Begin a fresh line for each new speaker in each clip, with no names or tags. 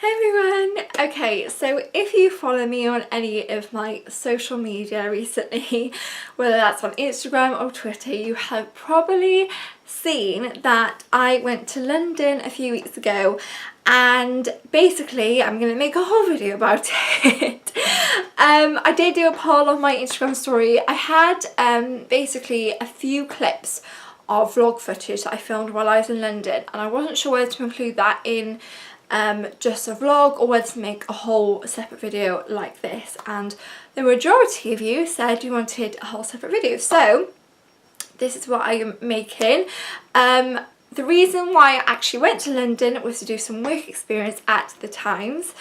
Hey everyone! Okay, so if you follow me on any of my social media recently, whether that's on Instagram or Twitter, you have probably seen that I went to London a few weeks ago, and basically I'm going to make a whole video about it. I did do a poll on my Instagram story. I had basically a few clips of vlog footage that I filmed while I was in London, and I wasn't sure whether to include that in just a vlog or whether to make a whole separate video like this, and the majority of you said you wanted a whole separate video, so this is what I am making. The reason why I actually went to London was to do some work experience at the Times,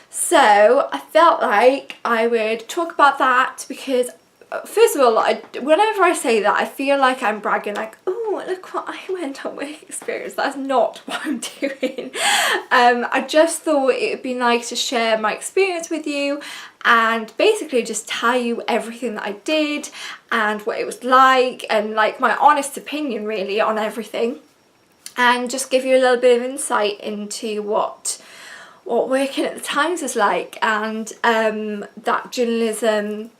so I felt like I would talk about that because first of all, whenever I say that, I feel like I'm bragging, like, oh, look what I went on work experience. That's not what I'm doing. I just thought it would be nice to share my experience with you and basically just tell you everything that I did and what it was like, and like my honest opinion really on everything, and just give you a little bit of insight into what working at the Times is like, and that journalism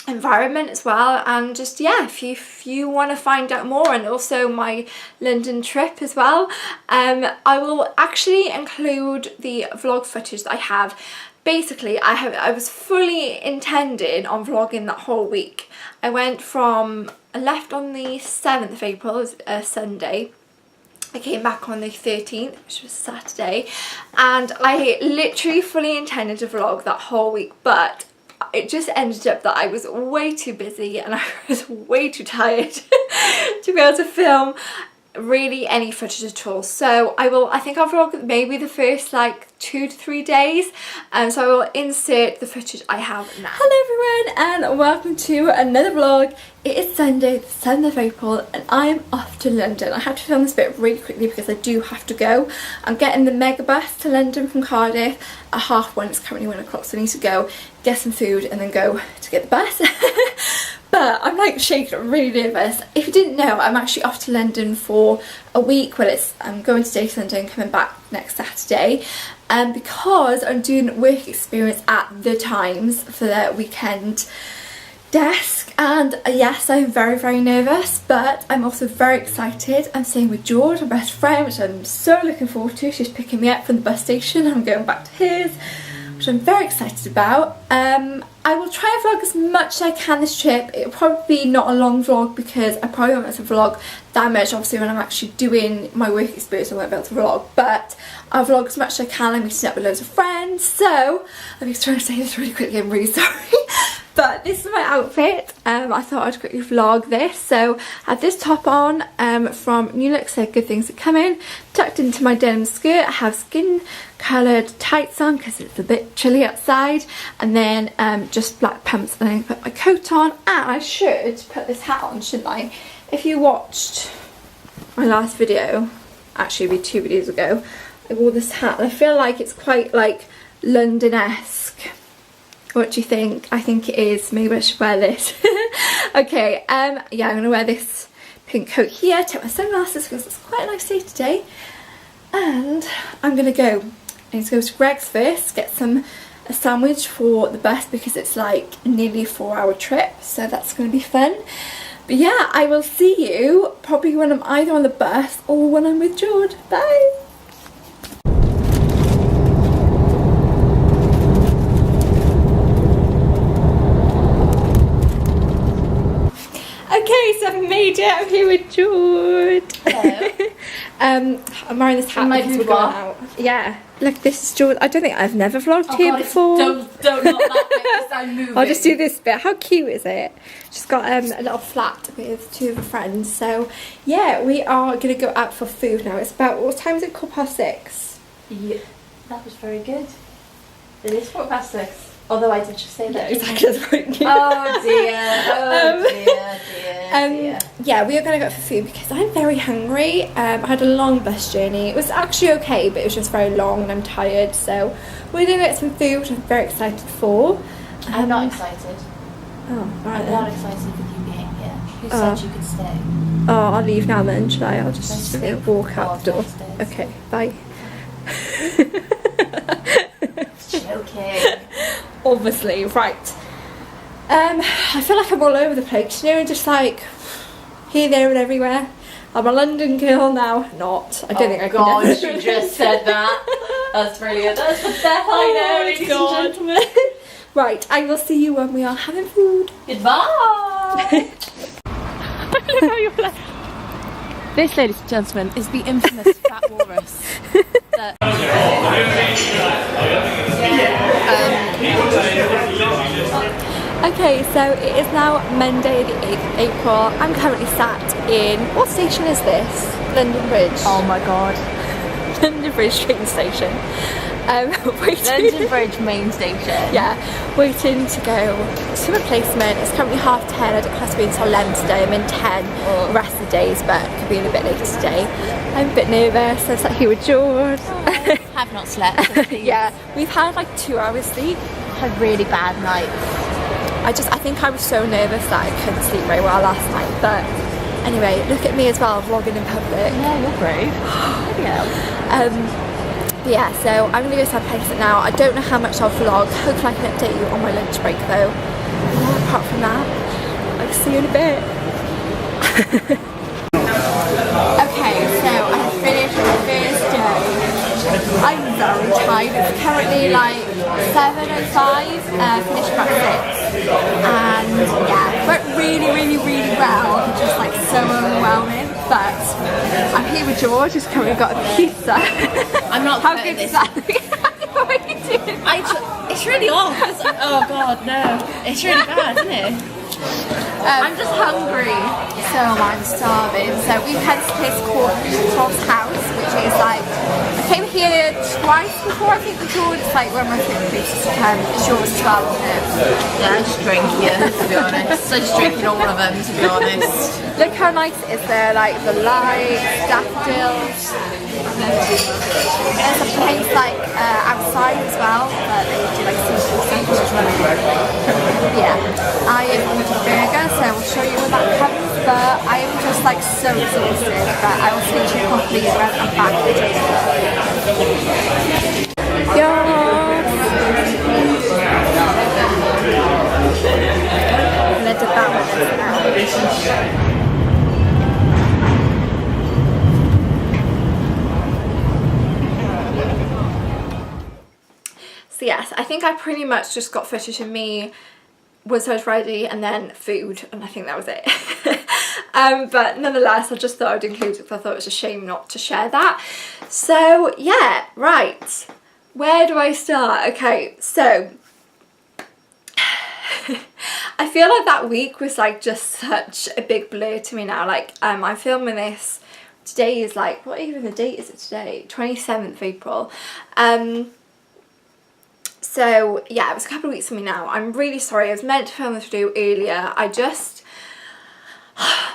environment as well, and just, yeah, if you want to find out more, and also my London trip as well. I will actually include the vlog footage that I have. Basically, I was fully intending on vlogging that whole week. I left on the 7th of April, it was a Sunday. I came back on the 13th, which was Saturday, and I literally fully intended to vlog that whole week, but it just ended up that I was way too busy and I was way too tired to be able to film really any footage at all. So I think I'll vlog maybe the first like 2 to 3 days, so I will insert the footage I have now. Hello everyone and welcome to another vlog. It is Sunday the 7th of April and I am off to London. I have to film this bit really quickly because I do have to go. I'm getting the mega bus to London from Cardiff at 1:30. It's currently 1 o'clock, so I need to go get some food and then go to get the bus. But I'm like shaking, I'm really nervous. If you didn't know, I'm actually off to London for a week. Well, I'm going today to London, coming back next Saturday, because I'm doing work experience at the Times for their weekend desk. And yes, I'm very, very nervous, but I'm also very excited. I'm staying with George, my best friend, which I'm so looking forward to. She's picking me up from the bus station. I'm going back to his, which I'm very excited about. I will try and vlog as much as I can this trip. It'll probably be not a long vlog because I probably won't be able to vlog that much. Obviously when I'm actually doing my work experience I won't be able to vlog, but I'll vlog as much as I can. I'm meeting up with loads of friends, so I'm just trying to say this really quickly, I'm really sorry. But this is my outfit. I thought I'd quickly vlog this. So I have this top on from New Look Said Good Things Are Coming, tucked into my denim skirt. I have skin coloured tights on because it's a bit chilly outside, and then just black pants, and then put my coat on, and I should put this hat on, shouldn't I? If you watched my last video, actually it'd be 2 videos ago, I wore this hat and I feel like it's quite like London-esque. What do you think? I think it is. Maybe I should wear this. Okay, yeah, I'm gonna wear this pink coat here, take my sunglasses because it's quite a nice day today, and I'm gonna go. I need to go to Greggs first, get a sandwich for the bus because it's like nearly a 4-hour trip, so that's gonna be fun. But yeah, I will see you probably when I'm either on the bus or when I'm with George. Bye! Okay, so I've made it. I'm here with George. Hello. I'm wearing this hat because we're going out. Yeah. Look, this is George. I don't think I've never vlogged here before.
Don't not that bit because I'm moving.
I'll just do this bit. How cute is it? She's got a little flat with 2 of her friends. So yeah, we are gonna go out for food now. It's about, what time is it? 6:15.
Yeah, that was very good. It is 6:15. Although I did just say that.
Yeah, exactly. That's right.
Oh dear.
Yeah, we are going to go for food because I'm very hungry. I had a long bus journey. It was actually okay, but it was just very long and I'm tired. So we're going to get some food, which I'm very excited for.
I'm not excited.
Oh, right.
I'm not excited with you being here. Who said you could stay?
Oh, I'll leave now then, shall I? I'll just walk out the door.
Downstairs.
Okay, bye. obviously. Right. I feel like I'm all over the place, you know, just like here, there and everywhere. I'm a London girl now. Not. I don't think I can.
God, you just said that. That's brilliant. That's the best I know, ladies and gentlemen.
Right, I will see you when we are having food.
Goodbye.
Look how you're like.
This, ladies and gentlemen, is the infamous Fat Walrus. That,
Okay, so it is now Monday the 8th of April. I'm currently sat in, what station is this? London Bridge.
oh my god.
London Bridge train station. Waiting.
London Bridge main station.
Yeah, waiting to go to replacement. It's currently 10:30. I don't have to be until 11 today. I'm in 10 the rest of the days, but it could be a bit later today. I'm a bit nervous. I was like here with George.
Have not slept. So
Yeah, we've had like 2 hours sleep.
had really bad nights.
I think I was so nervous that I couldn't sleep very well last night. But anyway, look at me as well, vlogging in public.
Yeah, you're brave.
But yeah, so I'm gonna go to replacement now. I don't know how much I'll vlog. Hopefully I can update you on my lunch break though. And yeah, apart from that, I'll see you in a bit. Okay, so I have finished my first day. I'm very tired. It's currently like 7:05, finished about 6. And yeah, went really, really, really well. Just like so overwhelming. But I'm here with George, who's currently got a pizza.
I'm not
How
good
good
at
is
this.
that? What are you doing?
It's really off. Oh god, no. It's really bad, isn't it?
I'm just hungry, so I'm starving. So we've had this place called Cross House, which is like, I came here twice before I think with George. It's like one of my favourite places to come. It's yours as well, isn't it?
Yeah, I just drink here, to be honest. I'm just drinking all of them, to be honest.
Look how nice it is there, like the lights, daffodils. There's a place like outside as well, but they do like seafood stuff, which is really good. Yeah, I am ordered a burger, so I'll show you when that comes, but I am just like so exhausted, but I will speak to you properly when I'm back at the table. I'm gonna devour this now. So yes, I think I pretty much just got footage of me once I was ready and then food, and I think that was it. But nonetheless, I just thought I'd include it because I thought it was a shame not to share that. So yeah, right. Where do I start? Okay, so I feel like that week was like just such a big blur to me now. Like I'm filming this, today is like, what even the date is it today? 27th of April. So yeah, it was a couple of weeks for me now. I'm really sorry, I was meant to film this video earlier.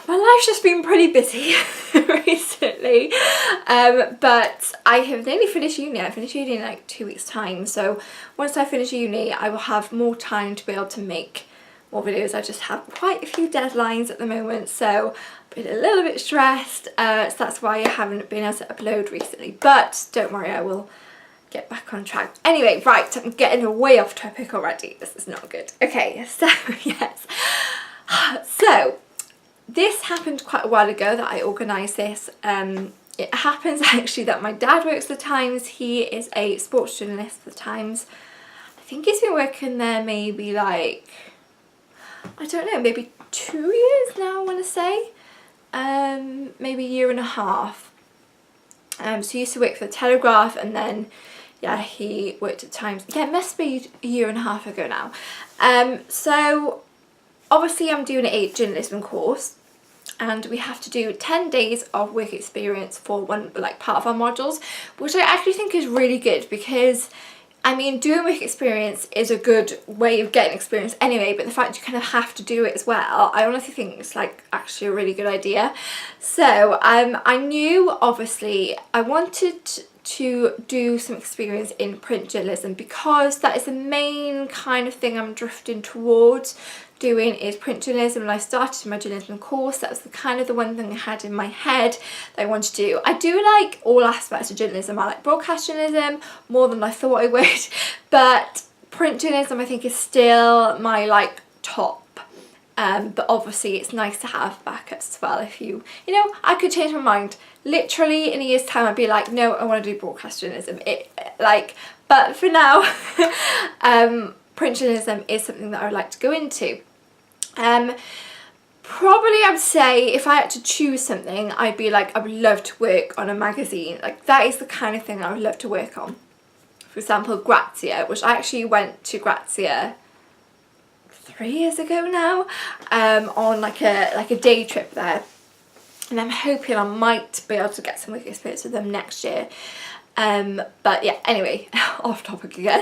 My life's just been pretty busy recently. But I have nearly finished uni. I finished uni in like 2 weeks time. So once I finish uni, I will have more time to be able to make more videos. I just have quite a few deadlines at the moment. So I've been a little bit stressed. So that's why I haven't been able to upload recently. But don't worry, I will get back on track. Anyway, right, I'm getting way off topic already. This is not good. Okay, so yes. So this happened quite a while ago that I organised this. It happens actually that my dad works for the Times. He is a sports journalist for the Times. I think he's been working there maybe like, I don't know, maybe 2 years now I want to say. Maybe a year and a half. So he used to work for the Telegraph, and then yeah, he worked at Times. Yeah, it must be a year and a half ago now. So obviously I'm doing a journalism course, and we have to do 10 days of work experience for one, like part of our modules, which I actually think is really good because I mean, doing work experience is a good way of getting experience anyway, but the fact you kind of have to do it as well, I honestly think it's like actually a really good idea. So I knew obviously I wanted to do some experience in print journalism because that is the main kind of thing I'm drifting towards doing is print journalism. When I started my journalism course, that was the one thing I had in my head that I wanted to do. I do like all aspects of journalism. I like broadcast journalism more than I thought I would, but print journalism I think is still my like top. But obviously it's nice to have backups as well. If you know, I could change my mind. Literally in a year's time I'd be like, no, I want to do broadcast journalism. But for now, print journalism is something that I would like to go into. Probably I would say if I had to choose something, I'd be like, I would love to work on a magazine. Like that is the kind of thing I would love to work on. For example, Grazia, which I actually went to Grazia 3 years ago now, on like a day trip there, and I'm hoping I might be able to get some work experience with them next year. But yeah, anyway, off topic again.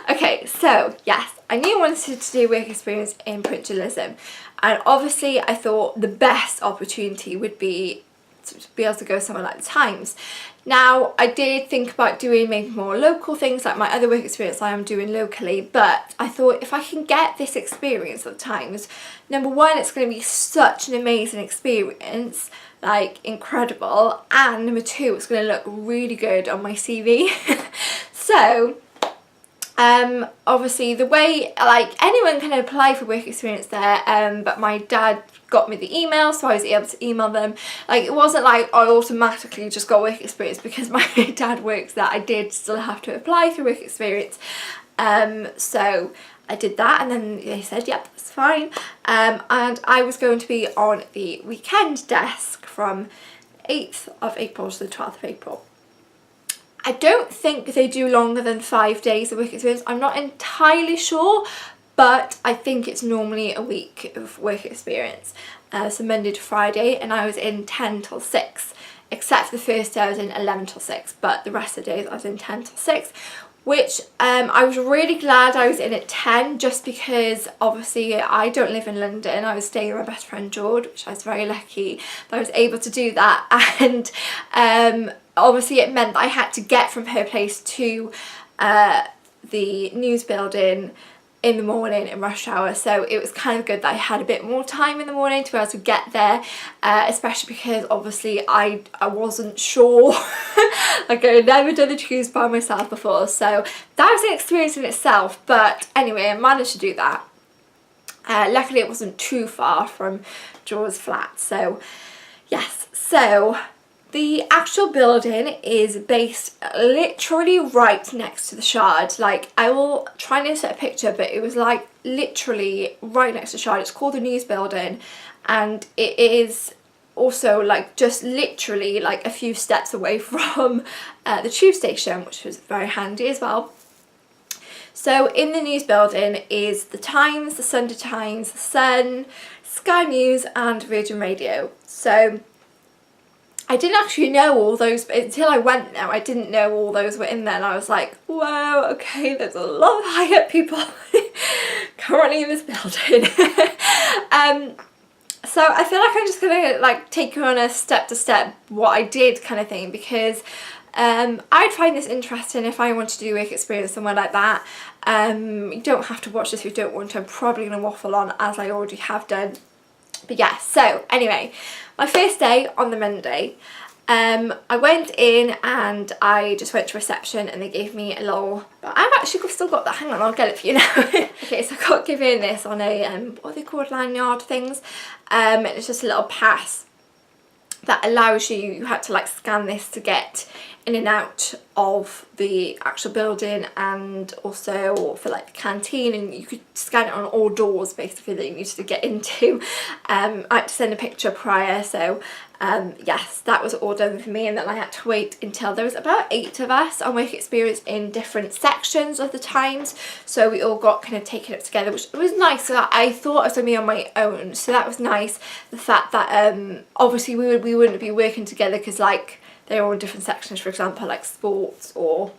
Okay, so yes, I knew I wanted to do work experience in print journalism, and obviously I thought the best opportunity would be to be able to go somewhere like the Times. Now, I did think about doing maybe more local things like my other work experience I am doing locally, but I thought if I can get this experience at the Times, number one, it's going to be such an amazing experience, like incredible, and number two, it's going to look really good on my CV. So obviously the way, like, anyone can apply for work experience there, but my dad got me the email, so I was able to email them. Like, it wasn't like I automatically just got work experience because my dad works there. I did still have to apply for work experience, so I did that, and then they said yep, that's fine, and I was going to be on the weekend desk from 8th of April to the 12th of April. I don't think they do longer than 5 days of work experience. I'm not entirely sure, but I think it's normally a week of work experience. So Monday to Friday, and I was in 10 till 6, except for the first day I was in 11 till 6, but the rest of the days I was in 10 till 6, which I was really glad I was in at 10, just because obviously I don't live in London. I was staying with my best friend George, which I was very lucky that I was able to do that, and obviously it meant that I had to get from her place to the news building in the morning in rush hour, so it was kind of good that I had a bit more time in the morning to be able to get there, especially because obviously I wasn't sure. Like, I had never done the tubes by myself before, so that was an experience in itself. But anyway, I managed to do that. Luckily it wasn't too far from George's flat, so yes. So the actual building is based literally right next to the Shard. Like, I will try and insert a picture, but it was like literally right next to the Shard. It's called the News Building, and it is also like just literally like a few steps away from the tube station, which was very handy as well. So in the News Building is the Times, the Sunday Times, the Sun, Sky News and Virgin Radio. So I didn't actually know all those until I went there. I didn't know all those were in there, and I was like, wow, okay, there's a lot of high up people currently in this building. So I feel like I'm just gonna like take you on a step to step what I did kind of thing, because I'd find this interesting if I wanted to do work experience somewhere like that. You don't have to watch this if you don't want to. I'm probably gonna waffle on as I already have done. But yeah, so anyway, my first day on the Monday, I went in and I just went to reception, and they gave me a little, I've actually still got that, hang on, I'll get it for you now. Okay, so I got given this on a, what are they called, lanyard things, it's just a little pass that allows you had to like scan this to get in and out of the actual building, and also for like the canteen, and you could scan it on all doors basically that you needed to get into. I had to send a picture prior, so yes, that was all done for me, and then I had to wait until there was about 8 of us on work experience in different sections of the Times, so we all got kind of taken up together, which was nice. So I thought I was going to be on my own, so that was nice. The fact that obviously we wouldn't be working together because like they're all in different sections, for example like sports or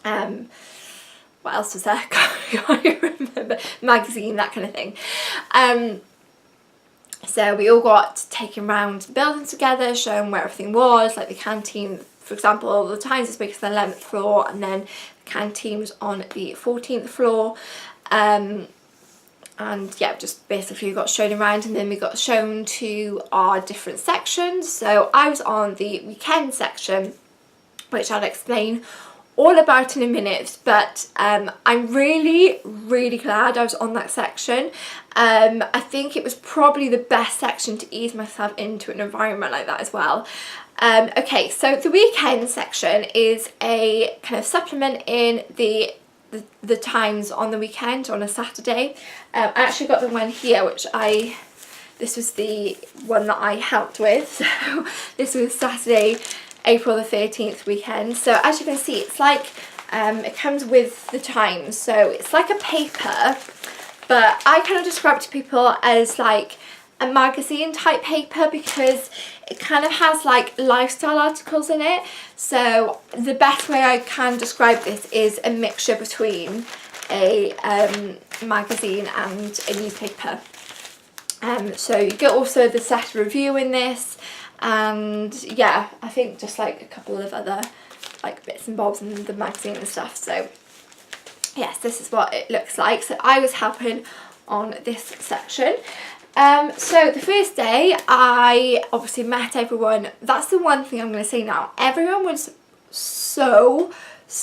what else was there? I can't even remember. Magazine, that kind of thing. So we all got taken round the building together, shown where everything was, like the canteen, for example, the Times is based on the 11th floor, and then the canteen was on the 14th floor. And yeah, just basically got shown around, and then we got shown to our different sections. So I was on the weekend section, which I'll explain all about in a minute, but I'm really glad I was on that section. I think it was probably the best section to ease myself into an environment like that as well. Okay, so the weekend section is a kind of supplement in the times on the weekend, on a Saturday. I actually got the one here, which this was the one that I helped with, so this was Saturday, April the 13th weekend. So as you can see, it's like, it comes with the times, so it's like a paper, but I kind of describe it to people as like a magazine type paper because it kind of has like lifestyle articles in it. So the best way I can describe this is a mixture between a magazine and a newspaper. So you get also the set review in this, and yeah, I think just like a couple of other like bits and bobs in the magazine and stuff. So yes, this is what it looks like. So I was helping on this section. So the first day I obviously met everyone. That's the one thing I'm going to say now. Everyone was so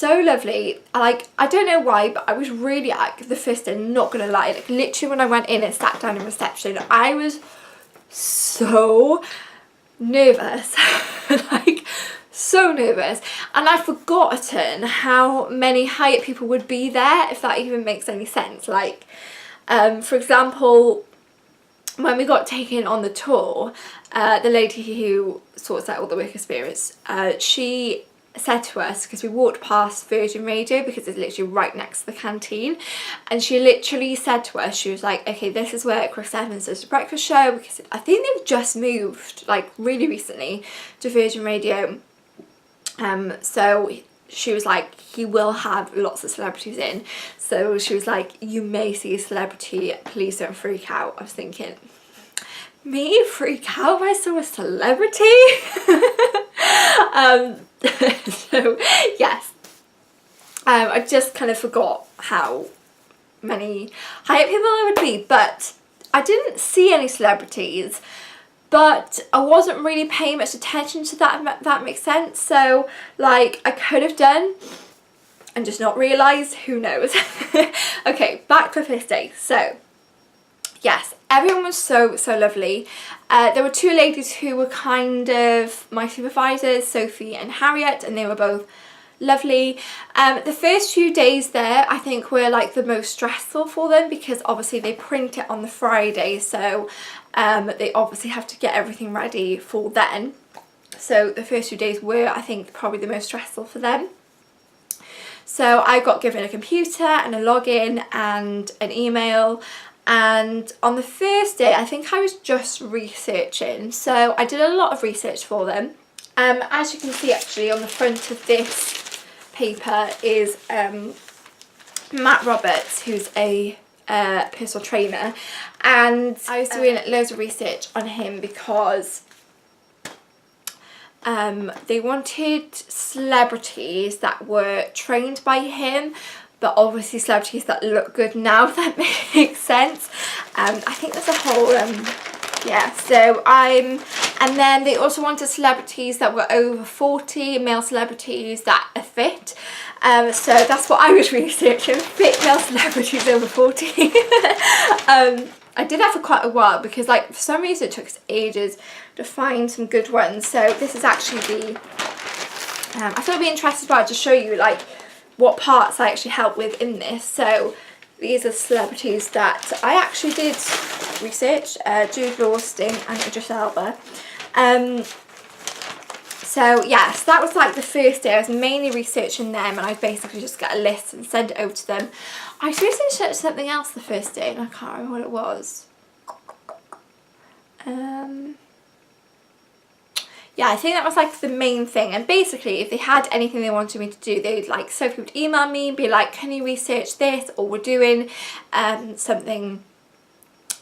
lovely. Like, I don't know why, but I was really, like, the first day, not gonna lie, like literally when I went in and sat down in reception, I was so nervous. Like, so nervous, and I'd forgotten how many Hyatt people would be there, if that even makes any sense. Like, for example, when we got taken on the tour, the lady who sorts out all the work experience, she said to us, because we walked past Virgin Radio because it's literally right next to the canteen, and she literally said to us, she was like, okay, this is where Chris Evans does the breakfast show, because I think they've just moved like really recently to Virgin Radio. So she was like, he will have lots of celebrities in. So she was like, you may see a celebrity, please don't freak out. I was thinking, me freak out if I saw a celebrity? So yes, I just kind of forgot how many Hyatt people there would be, but I didn't see any celebrities, but I wasn't really paying much attention to that, if that makes sense. So like, I could have done and just not realised, who knows. Okay, back to the first day. So yes, everyone was so lovely. There were two ladies who were kind of my supervisors, Sophie and Harriet, and they were both lovely. The first few days there, I think, were like the most stressful for them, because obviously they print it on the Friday, so they obviously have to get everything ready for then. So the first few days were, I think, probably the most stressful for them. So I got given a computer and a login and an email. And on the first day, I think I was just researching. So I did a lot of research for them. As you can see, actually, on the front of this paper is Matt Roberts, who's a personal trainer. And I was doing loads of research on him because they wanted celebrities that were trained by him, but obviously celebrities that look good now, if that makes sense. I think there's a whole, yeah, so and then they also wanted celebrities that were over 40, male celebrities that are fit. So that's what I was researching, fit male celebrities over 40. I did that for quite a while because, like, for some reason it took us ages to find some good ones. So this is actually the, I thought it'd be interesting as well to show you, like, what parts I actually help with in this. So these are celebrities that I actually did research, Jude Law, Sting and Idris Elba. So yes, that was like the first day. I was mainly researching them, and I'd basically just get a list and send it over to them. I researched something else the first day and I can't remember what it was. Yeah, I think that was like the main thing. And basically, if they had anything they wanted me to do, they'd, like, Sophie would email me and be like, can you research this, or we're doing something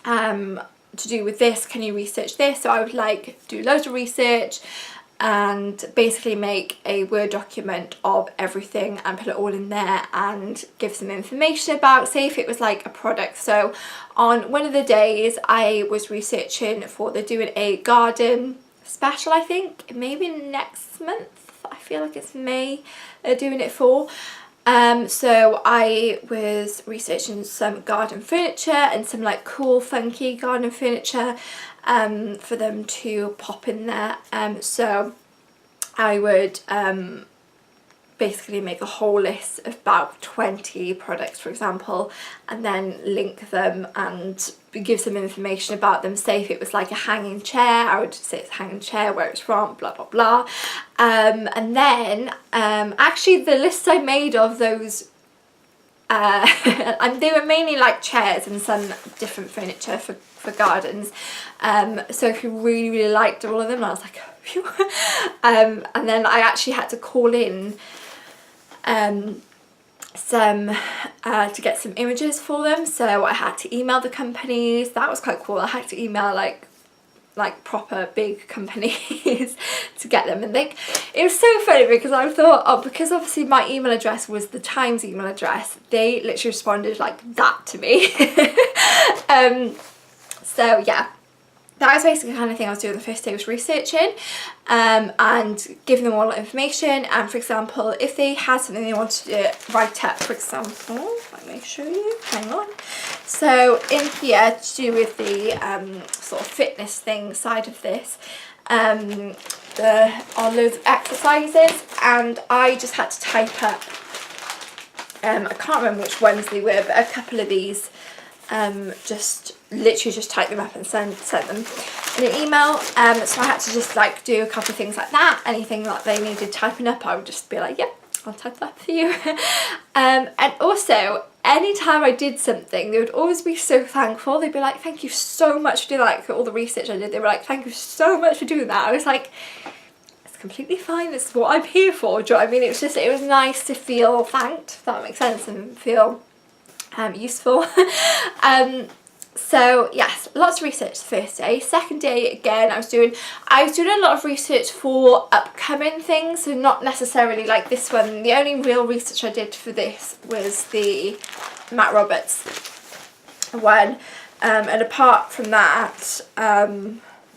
to do with this, can you research this? So I would, like, do loads of research and basically make a Word document of everything and put it all in there and give some information about, say if it was like a product. So on one of the days I was researching for, they're doing a garden special, I think maybe next month, that I feel like it's May they're doing it for. So I was researching some garden furniture and some like cool funky garden furniture for them to pop in there. So I would basically make a whole list of about 20 products, for example, and then link them and give some information about them. Say if it was like a hanging chair, I would say it's a hanging chair, where it's from, blah blah blah. And then actually the lists I made of those and they were mainly like chairs and some different furniture for gardens. So if you really liked all of them, I was like phew. And then I actually had to call in some to get some images for them, so I had to email the companies. That was quite cool. I had to email like proper big companies to get them, and it was so funny because I thought, oh, because obviously my email address was the Times email address, they literally responded like that to me. So yeah, that was basically the kind of thing I was doing the first day, was researching and giving them all the information. And for example, if they had something they wanted to write up, for example, let me show you, hang on. So in here, to do with the sort of fitness thing side of this, there are loads of exercises, and I just had to type up, I can't remember which ones they were, but a couple of these, just literally just type them up and send them in an email. So I had to just like do a couple of things like that. Anything that they needed typing up, I would just be like, yep, I'll type that for you. And also anytime I did something, they would always be so thankful. They'd be like, thank you so much for doing that. Like all the research I did, they were like, thank you so much for doing that. I was like, it's completely fine, it's what I'm here for. Do you know what I mean? It was nice to feel thanked, if that makes sense, and feel useful. So yes, lots of research the first day. Second day, again, I was doing a lot of research for upcoming things, so not necessarily like this one. The only real research I did for this was the Matt Roberts one, and apart from that,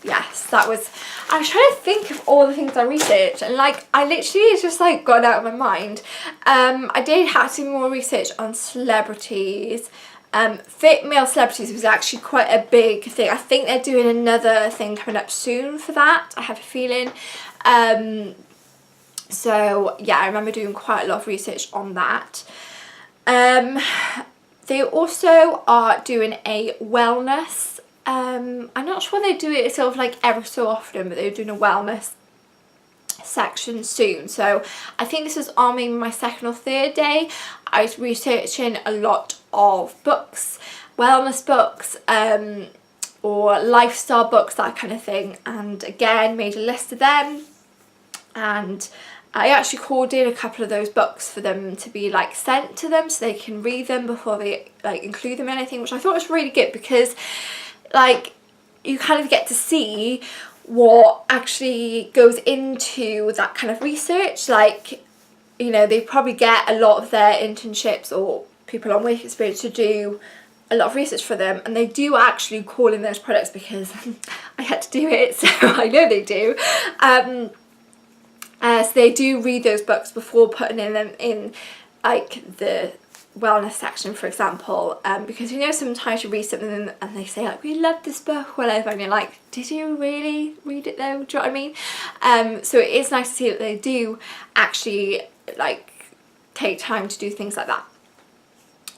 yes, that was, I was trying to think of all the things I researched, and like I literally, it's just like gone out of my mind. I did have to do more research on celebrities. Fit male celebrities was actually quite a big thing. I think they're doing another thing coming up soon for that, I have a feeling. So yeah, I remember doing quite a lot of research on that. They also are doing a wellness, I'm not sure they do it sort of like ever so often, but they're doing a wellness section soon. So I think this was on maybe my second or third day. I was researching a lot of books, wellness books, or lifestyle books, that kind of thing, and again made a list of them, and I actually called in a couple of those books for them to be like sent to them so they can read them before they like include them in anything, which I thought was really good, because like you kind of get to see what actually goes into that kind of research. Like, you know, they probably get a lot of their internships or people on work experience to do a lot of research for them, and they do actually call in those products because I had to do it, so I know they do. So they do read those books before putting in them in like the wellness section, for example, because you know sometimes you read something and they say like, we love this book, whatever, and you're like, did you really read it though? Do you know what I mean? So it is nice to see that they do actually like take time to do things like that.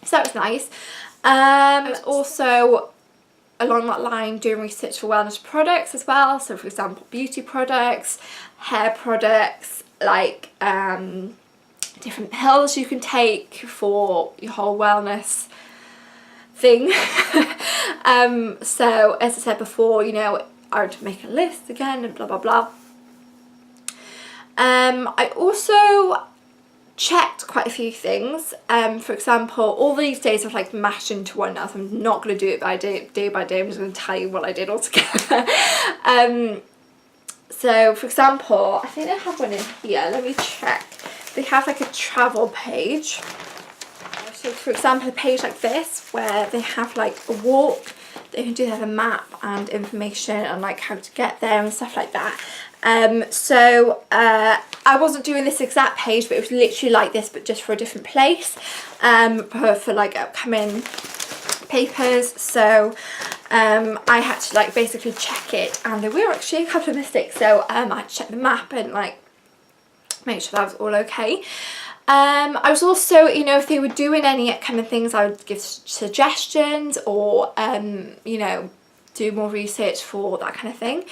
So that was nice. Also along that line, doing research for wellness products as well. So for example, beauty products, hair products, like different pills you can take for your whole wellness thing. So as I said before, you know, I would make a list again and blah blah blah. I also checked quite a few things. For example, all these days I've like mashed into one now, so I'm not going to do it by day by day. I'm just going to tell you what I did all together. So for example, I think they have one in here, let me check. They have like a travel page. So for example, a page like this where they have like a walk, they do have a map and information on like how to get there and stuff like that. So I wasn't doing this exact page, but it was literally like this, but just for a different place, for like upcoming papers. So I had to like basically check it, and there were actually a couple of mistakes, so I had to check the map and like make sure that was all okay. I was also, you know, if they were doing any upcoming things, I would give suggestions, or you know, do more research for that kind of thing.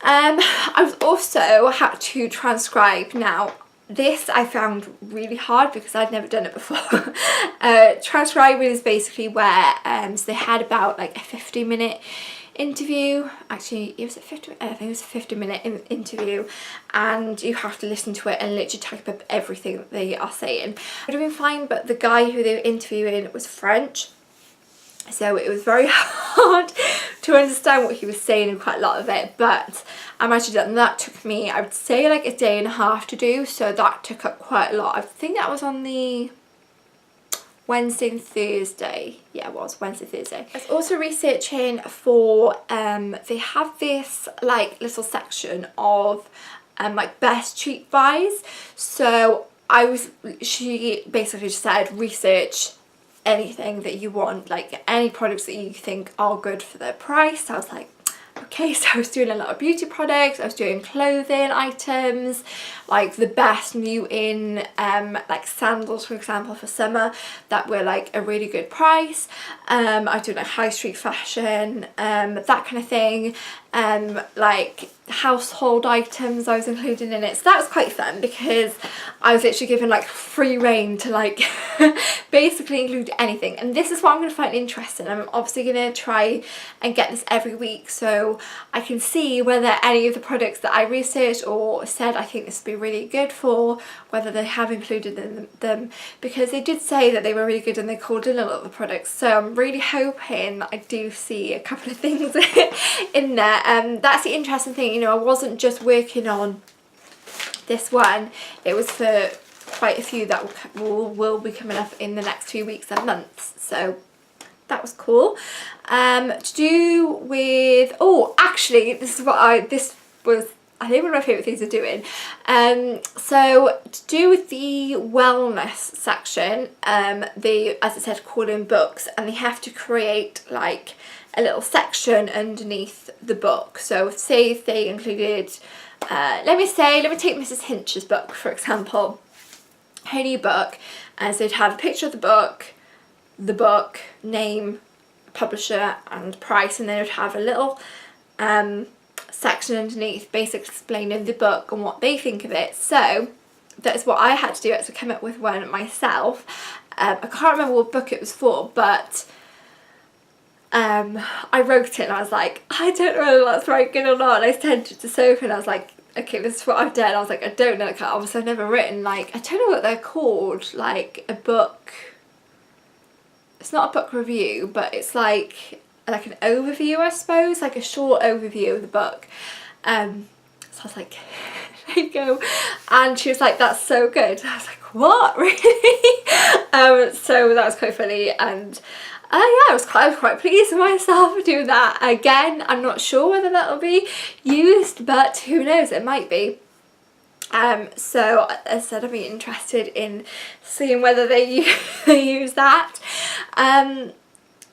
I was also had to transcribe. Now this I found really hard because I'd never done it before. Transcribing is basically where so they had about like a 50-minute interview. Actually, it was a 50, I think it was a 50-minute interview, and you have to listen to it and literally type up everything that they are saying. I'd have been fine, but the guy who they were interviewing was French, so it was very hard to understand what he was saying in quite a lot of it. But I managed to do that, and that took me, I would say, like a day and a half to do, so that took up quite a lot. I think that was on the Wednesday and Thursday. Yeah, it was Wednesday, Thursday. I was also researching for, they have this like little section of like best cheap buys. So she basically just said research anything that you want, like any products that you think are good for their price. I was like, okay, so I was doing a lot of beauty products, I was doing clothing items, like the best new in like sandals, for example, for summer that were like a really good price. I was doing like high street fashion, that kind of thing, like household items I was including in it. So that was quite fun because I was literally given like free reign to like basically include anything, and this is what I'm going to find interesting. I'm obviously going to try and get this every week so I can see whether any of the products that I researched or said I think this would be really good for, whether they have included in them, because they did say that they were really good and they called in a lot of the products. So I'm really hoping that I do see a couple of things in there. That's the interesting thing, you know, I wasn't just working on this one, it was for quite a few that will be coming up in the next few weeks and months. So that was cool. To do with, oh, actually, this was I think one of my favourite things of doing. So to do with the wellness section, they, as I said, call in books, and they have to create like a little section underneath the book. So say if they included, let me take Mrs. Hinch's book, for example, her new book, and so they'd have a picture of the book, name, publisher and price, and then it would have a little section underneath basically explaining the book and what they think of it. So that's what I had to do. I had to come up with one myself. I can't remember what book it was for, but I wrote it and I was like, I don't know whether that's very good or not, and I sent it to Sophie and I was like, okay, this is what I've done. I was like, I don't know, like, obviously I've never written, like, I don't know what they're called, like a book, it's not a book review, but it's like an overview, I suppose, like a short overview of the book. So I was like, there you go, and she was like, that's so good. I was like, what, really? So that was quite funny, and yeah, I was quite pleased with myself for doing that. Again, I'm not sure whether that'll be used, but who knows, it might be. So as I said, I'd be interested in seeing whether they use that.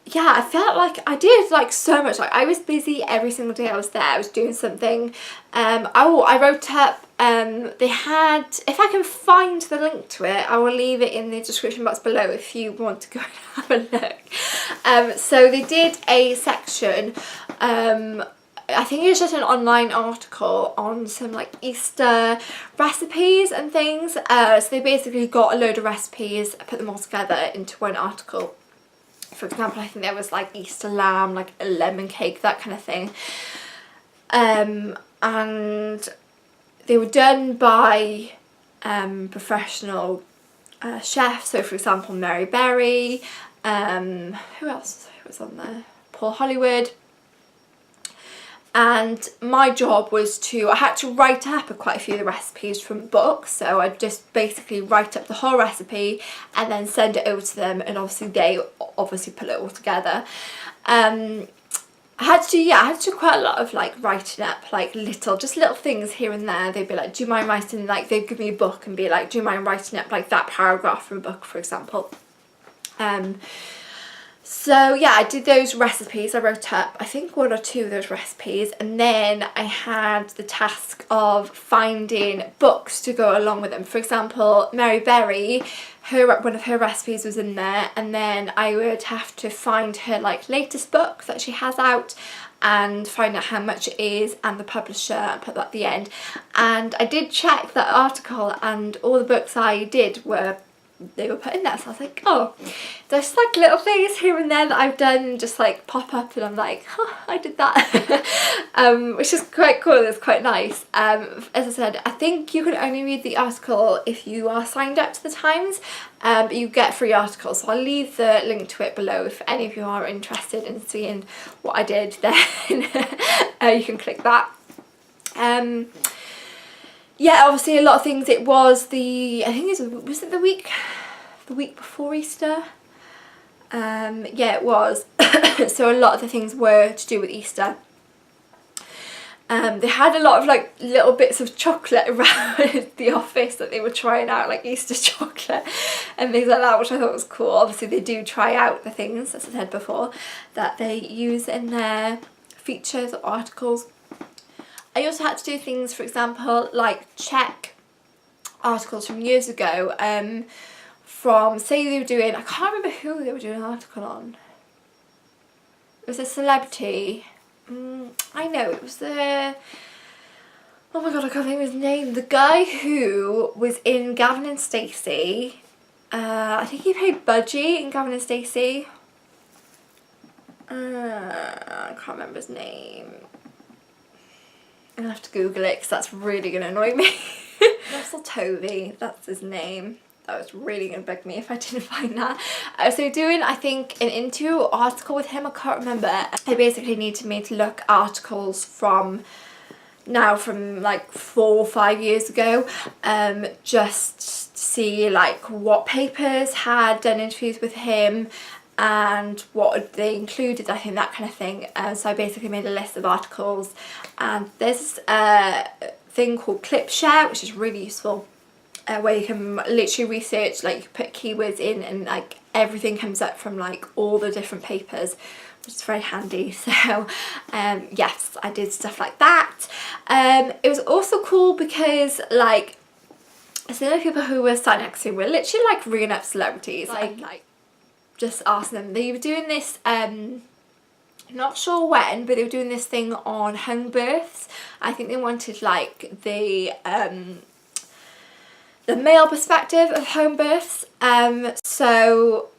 Yeah, I felt like I did like so much. Like I was busy every single day I was there. I was doing something. I wrote up, they had, if I can find the link to it, I will leave it in the description box below if you want to go and have a look. So they did a section, I think it's just an online article on some like Easter recipes and things. So they basically got a load of recipes, put them all together into one article. For example, I think there was like Easter lamb, like a lemon cake, that kind of thing. And they were done by professional chefs. So for example, Mary Berry, who else was on there? Paul Hollywood. and my job was I had to write up quite a few of the recipes from books, so I'd just basically write up the whole recipe and then send it over to them, and obviously they put it all together. I had to do quite a lot of like writing up like little things here and there. They'd be like, do you mind writing, like they'd give me a book and be like, do you mind writing up like that paragraph from a book, for example. So yeah, I did those recipes. I wrote up I think 1 or 2 of those recipes, and then I had the task of finding books to go along with them. For example, Mary Berry, one of her recipes was in there, and then I would have to find her like latest book that she has out and find out how much it is and the publisher and put that at the end. And I did check that article, and all the books I did were put in there, so I was like, oh, there's like little things here and there that I've done just like pop up, and I'm like, huh, I did that. Which is quite cool. It's quite nice. As I said, I think you can only read the article if you are signed up to the Times, but you get free articles, so I'll leave the link to it below if any of you are interested in seeing what I did. Then you can click that. Yeah, obviously a lot of things. It was was it the week before Easter? Yeah, it was. So a lot of the things were to do with Easter. They had a lot of like little bits of chocolate around the office that they were trying out, like Easter chocolate and things like that, which I thought was cool. Obviously they do try out the things, as I said before, that they use in their features or articles. I also had to do things, for example, like check articles from years ago, from, say they were doing, I can't remember who they were doing an article on. It was a celebrity. I know, it was oh my god, I can't think of his name. The guy who was in Gavin and Stacey. I think he played Budgie in Gavin and Stacey. I can't remember his name. I'm gonna have to Google it because that's really gonna annoy me. Russell Tovey, that's his name. That was really gonna bug me if I didn't find that. So doing, I think, an interview or article with him, I can't remember. They basically needed me to look articles from like 4 or 5 years ago, just to see like what papers had done interviews with him and what they included, I think, that kind of thing. So I basically made a list of articles, and there's a thing called ClipShare, which is really useful, where you can literally research, like you put keywords in and like everything comes up from like all the different papers, which is very handy. So yes, I did stuff like that. It was also cool because like some of the people who were sat next to me were literally like ringing up celebrities, like just asking them. They were doing this, not sure when, but they were doing this thing on home births. I think they wanted like the male perspective of home births. So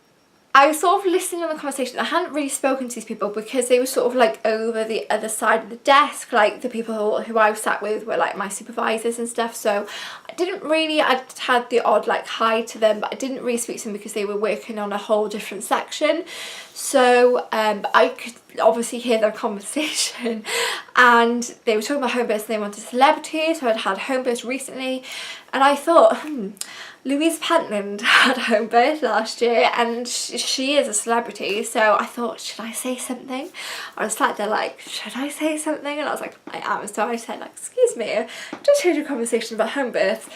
I was sort of listening to the conversation. I hadn't really spoken to these people because they were sort of like over the other side of the desk. Like the people who I was sat with were like my supervisors and stuff. So I didn't really, I had the odd like hi to them, but I didn't really speak to them because they were working on a whole different section. So I could obviously hear their conversation, and they were talking about home births and they wanted celebrities. So I'd had home births recently, and I thought, Louise Pentland had a home birth last year, and she is a celebrity, so I thought, should I say something? I was sat there like, should I say something? And I was like, I am. So I said, like, excuse me, just heard a conversation about home births.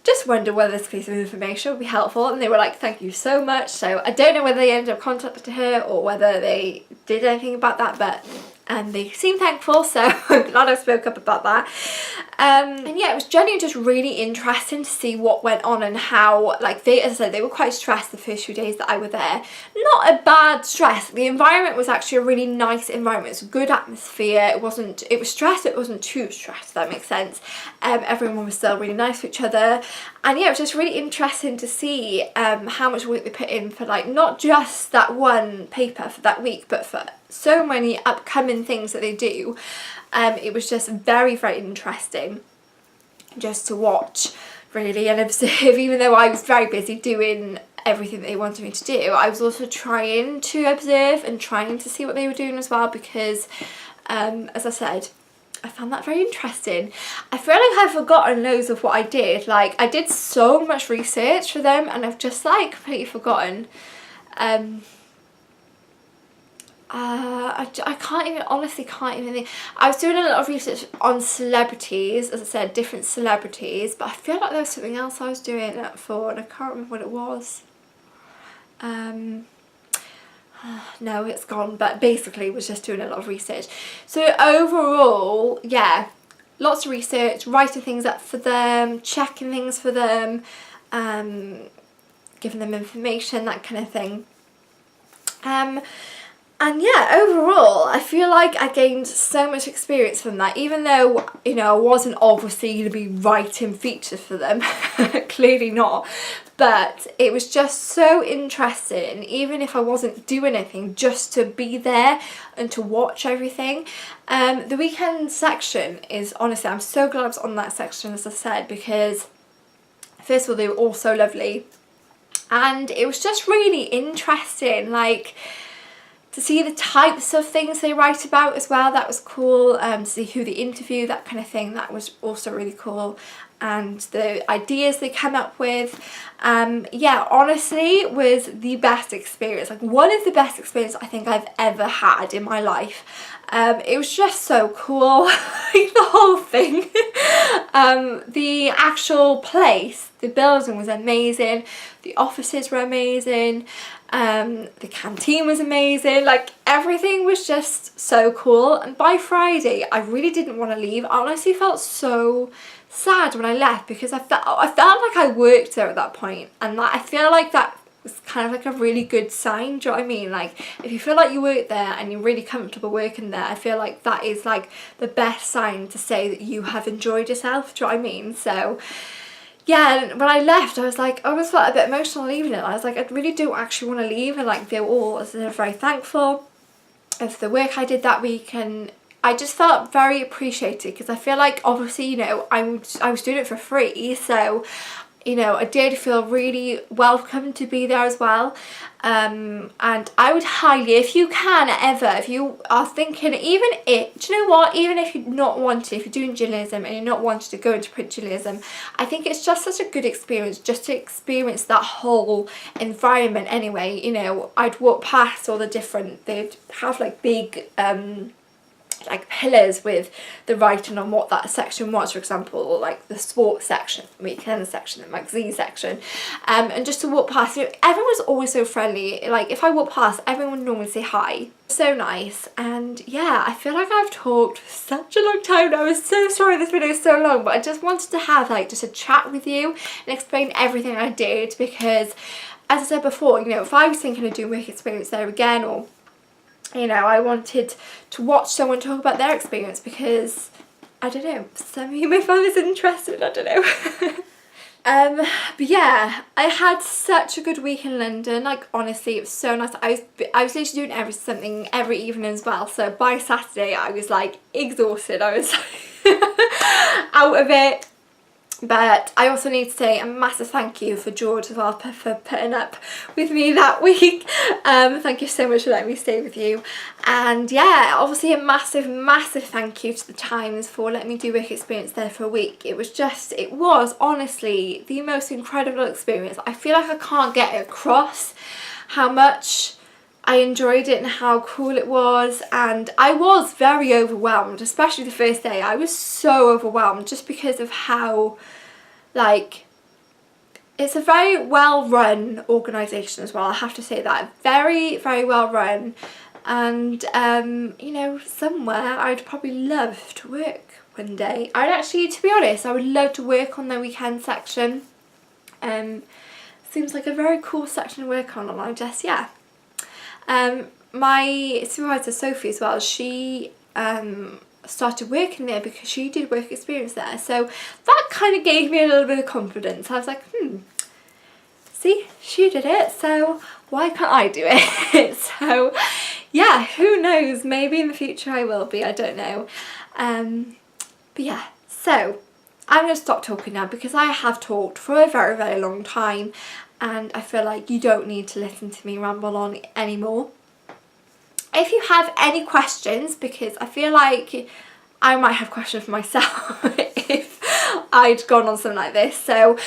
Just wonder whether this piece of information would be helpful. And they were like, thank you so much. So I don't know whether they ended up contacting her or whether they did anything about that, but they seemed thankful, so I'm glad I spoke up about that. And yeah, it was genuinely just really interesting to see what went on and how, like, as I said, they were quite stressed the first few days that I were there. Not a bad stress. The environment was actually a really nice environment. It was a good atmosphere. It was stressed, but it wasn't too stressed, if that makes sense. Everyone was still really nice to each other. And yeah, it was just really interesting to see how much work they put in for, like, not just that one paper for that week, but for so many upcoming things that they do. It was just very, very interesting just to watch, really, and observe. Even though I was very busy doing everything that they wanted me to do, I was also trying to observe and trying to see what they were doing as well, because as I said, I found that very interesting. I feel like I've forgotten loads of what I did. Like, I did so much research for them and I've just like completely forgotten. I can't even, honestly can't even think. I was doing a lot of research on celebrities, as I said, different celebrities, but I feel like there was something else I was doing that for and I can't remember what it was. No, it's gone, but basically was just doing a lot of research. So overall, yeah, lots of research, writing things up for them, checking things for them, giving them information, that kind of thing. And yeah, overall, I feel like I gained so much experience from that, even though, you know, I wasn't obviously going to be writing features for them, clearly not, but it was just so interesting, even if I wasn't doing anything, just to be there and to watch everything. The weekend section is, honestly, I'm so glad I was on that section, as I said, because first of all, they were all so lovely, and it was just really interesting, like, to see the types of things they write about as well. That was cool. To see who they interview, that kind of thing, that was also really cool. And the ideas they come up with, yeah, honestly was the best experience, like one of the best experiences I think I've ever had in my life. It was just so cool, like the whole thing. The actual place, the building was amazing, the offices were amazing, the canteen was amazing, like everything was just so cool. And by Friday I really didn't want to leave. I honestly felt so sad when I left because I felt like I worked there at that point, and I feel like that was kind of like a really good sign. Do you know what I mean? Like, if you feel like you work there and you're really comfortable working there, I feel like that is like the best sign to say that you have enjoyed yourself. Do you know what I mean? So yeah, and when I left, I was like, I almost felt a bit emotional leaving it. I was like, I really do actually want to leave, and like they were all very thankful of the work I did that week, and I just felt very appreciated because I feel like, obviously, you know, I was doing it for free, so, you know, I did feel really welcome to be there as well. And I would highly, if you can ever, if you are thinking, even if, do you know what, even if you're not wanting, if you're doing journalism and you're not wanting to go into print journalism, I think it's just such a good experience just to experience that whole environment anyway. You know, I'd walk past all the different, they'd have like big like pillars with the writing on what that section was, for example, or like the sports section, the weekend section, the magazine section, and just to walk past, you know, everyone was always so friendly. Like, if I walk past, everyone would normally say hi. So nice. And yeah, I feel like I've talked for such a long time now. I'm so sorry this video is so long, but I just wanted to have like just a chat with you and explain everything I did, because as I said before, you know, if I was thinking of doing work experience there again, or, you know, I wanted to watch someone talk about their experience, because, I don't know, some of you may find this interesting, I don't know. But yeah, I had such a good week in London. Like, honestly, it was so nice. I was literally doing something every evening as well, so by Saturday I was like exhausted. I was out of it. But I also need to say a massive thank you for George as well for putting up with me that week. Thank you so much for letting me stay with you. And yeah, obviously a massive, massive thank you to the Times for letting me do work experience there for a week. It was honestly the most incredible experience. I feel like I can't get across how much I enjoyed it and how cool it was, and I was very overwhelmed, especially the first day. I was so overwhelmed just because of how, like, it's a very well run organisation as well, I have to say that. Very, very well run, and you know, somewhere I'd probably love to work one day. I'd actually, to be honest, I would love to work on the weekend section. Seems like a very cool section to work on, and I just, yeah. My supervisor Sophie as well, she started working there because she did work experience there, so that kind of gave me a little bit of confidence. I was like, see, she did it, so why can't I do it? So yeah, who knows, maybe in the future I will be, I don't know. But yeah, so I'm going to stop talking now because I have talked for a very, very long time, and I feel like you don't need to listen to me ramble on anymore. If you have any questions, because I feel like I might have questions for myself if I'd gone on something like this. So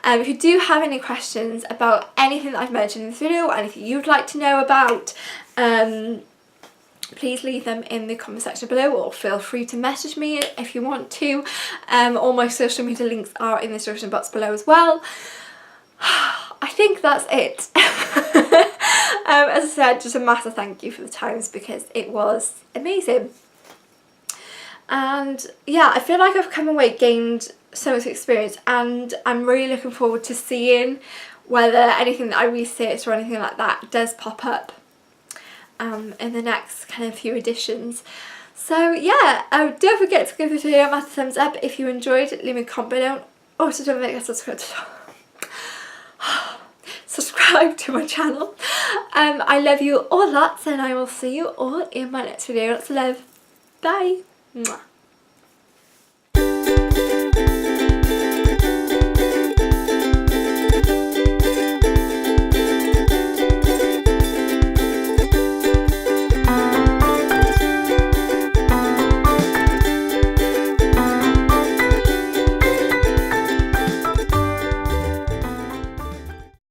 if you do have any questions about anything that I've mentioned in this video, or anything you'd like to know about, please leave them in the comment section below, or feel free to message me if you want to. All my social media links are in the description box below as well. I think that's it. As I said, just a massive thank you for the times, because it was amazing. And yeah, I feel like I've come away, gained so much experience, and I'm really looking forward to seeing whether anything that I researched or anything like that does pop up in the next kind of few editions. So yeah, don't forget to give this video a massive thumbs up if you enjoyed. Leave me a comment below. Also, don't forget to subscribe to my channel. I love you all lots, and I will see you all in my next video. Lots of love. Bye. Mwah.